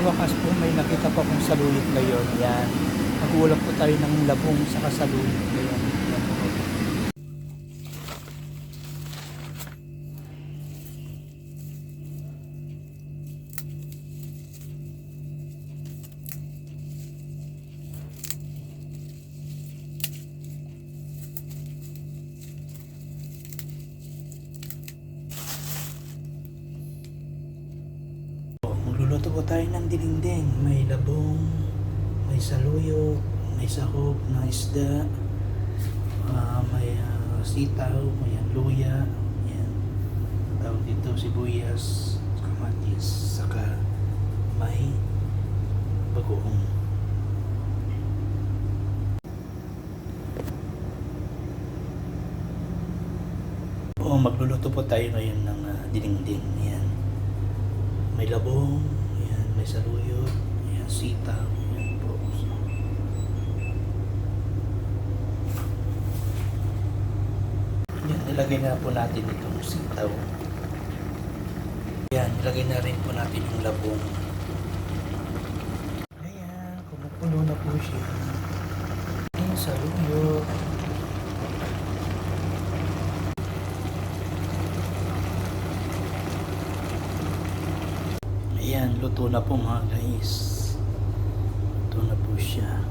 wakas po may nakita po akong saluyot ngayon. Yan. Nag-uulap po tayo ng labong sa kasaluyot ngayon. Yan po. Magluluto po tayo ng dinding. May labong, may saluyot, may sahog na isda, may sitaw, may luya, yan. Tawag dito sibuyas, kamatis, saka may bagoong. Magluluto po tayo ngayon ng dinding. Yan. May labong, yan, may saluyot, yan, sitaw, yan po. Yan, nilagay na po natin itong sitaw. Yan, nilagay na rin po natin yung labong. Ayan, kumukulo na po siya. Yung saluyot. Ayan, luto na po mga guys. Luto na po siya.